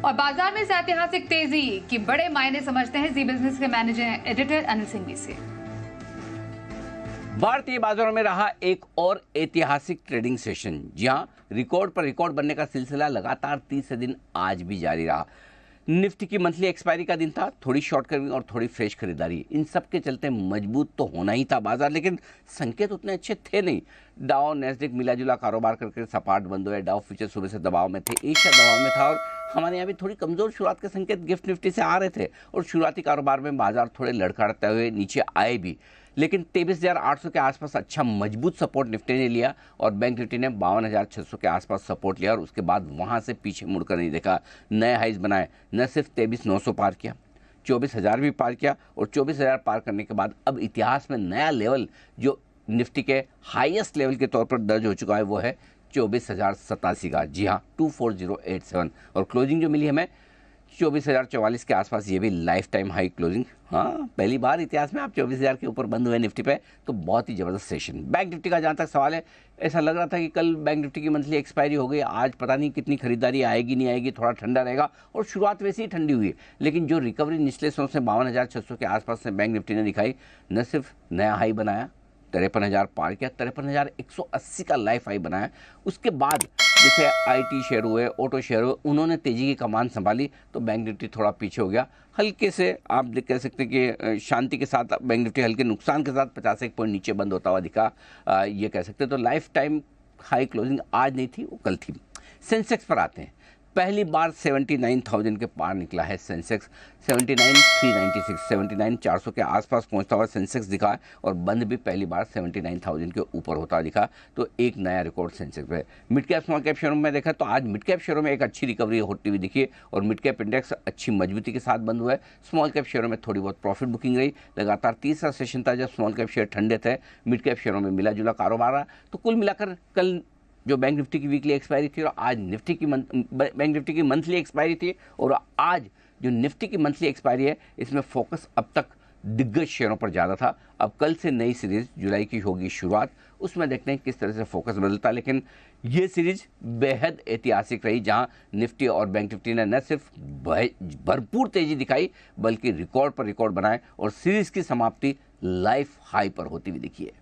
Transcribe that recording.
और बाजार में इस ऐतिहासिक तेजी की बड़े मायने समझते हैं जी बिजनेस के मैनेजिंग एडिटर अनिल सिंघवी से। भारतीय बाजारों में रहा एक और ऐतिहासिक ट्रेडिंग सेशन। जी हां, रिकॉर्ड पर रिकॉर्ड बनने का सिलसिला लगातार तीसरे दिन आज भी जारी रहा। निफ्टी की मंथली एक्सपायरी का दिन था, थोड़ी शॉर्ट कवरिंग और थोड़ी फ्रेश खरीदारी, इन सब के चलते मजबूत तो होना ही था बाजार, लेकिन संकेत उतने अच्छे थे नहीं। डाउ नैस्डैक मिलाजुला कारोबार करके सपाट बंद हुए। डाउ फ्यूचर सुबह से दबाव में थे, एशिया दबाव में था और हमारे यहाँ भी थोड़ी कमजोर शुरुआत के संकेत गिफ्ट निफ्टी से आ रहे थे और शुरुआती कारोबार में बाजार थोड़े लड़खड़ाते हुए नीचे आए भी, लेकिन 23,800 के आसपास अच्छा मजबूत सपोर्ट निफ्टी ने लिया और बैंक निफ्टी ने 52,600 के आसपास सपोर्ट लिया और उसके बाद वहां से पीछे मुड़कर नहीं देखा। नए हाइज बनाए, न सिर्फ 23,900 पार किया, 24,000 भी पार किया और 24,000 पार करने के बाद अब इतिहास में नया लेवल जो निफ्टी के हाईएस्ट लेवल के तौर पर दर्ज हो चुका है वो है 24,087 का। जी हाँ, 24087 और क्लोजिंग जो मिली हमें 24,044 के आसपास, ये भी लाइफ टाइम हाई क्लोजिंग। हाँ, पहली बार इतिहास में आप 24,000 के ऊपर बंद हुए निफ्टी पे, तो बहुत ही ज़बरदस्त सेशन। बैंक निफ्टी का जहाँ तक सवाल है, ऐसा लग रहा था कि कल बैंक निफ्टी की मंथली एक्सपायरी हो गई, आज पता नहीं कितनी खरीदारी आएगी नहीं आएगी, थोड़ा ठंडा रहेगा और शुरुआत वैसे ही ठंडी हुई है, लेकिन जो रिकवरी निचले स्तर से 52,600 के आसपास से बैंक निफ्टी ने दिखाई, न सिर्फ नया हाई बनाया, 53,000 पार किया, 53,180 का लाइफ हाई बनाया। उसके बाद जैसे आईटी शेयर हुए, ऑटो शेयर हुए, उन्होंने तेजी की कमान संभाली तो बैंक निफ्टी थोड़ा पीछे हो गया। हल्के से आप कह सकते हैं कि शांति के साथ बैंक निफ्टी हल्के नुकसान के साथ 51 पॉइंट नीचे बंद होता हुआ दिखा, ये कह सकते हैं। तो लाइफ टाइम हाई क्लोजिंग आज नहीं थी, वो कल थी। सेंसेक्स पर आते हैं। पहली बार 79,000 के पार निकला है सेंसेक्स। 79,396, 79,400 के आसपास पहुंचता हुआ सेंसेक्स दिखा और बंद भी पहली बार 79,000 के ऊपर होता दिखा, तो एक नया रिकॉर्ड सेंसेक्स पे। मिड कैप स्मॉल कैप शेयरों में देखा तो आज मिड कैप शेयरों में एक अच्छी रिकवरी होती हुई दिखी और मिड कैप इंडेक्स अच्छी मजबूती के साथ बंद हुआ है। स्मॉल कैप शेयरों में थोड़ी बहुत प्रॉफिट बुकिंग रही। लगातार तीसरा सेशन था जब स्मॉल कैप शेयर ठंडे थे, मिड कैप शेयरों में मिला जुला कारोबार रहा। तो कुल मिलाकर कल जो बैंक निफ्टी की वीकली एक्सपायरी थी और आज निफ्टी की बैंक निफ्टी की मंथली एक्सपायरी थी और आज जो निफ्टी की मंथली एक्सपायरी है, इसमें फोकस अब तक दिग्गज शेयरों पर ज़्यादा था। अब कल से नई सीरीज जुलाई की होगी शुरुआत, उसमें देखते हैं किस तरह से फोकस बदलता। लेकिन ये सीरीज बेहद ऐतिहासिक रही, जहां निफ्टी और बैंक निफ्टी ने न सिर्फ भरपूर तेजी दिखाई बल्कि रिकॉर्ड पर रिकॉर्ड बनाए और सीरीज की समाप्ति लाइफ हाई पर होती हुई दिखी है।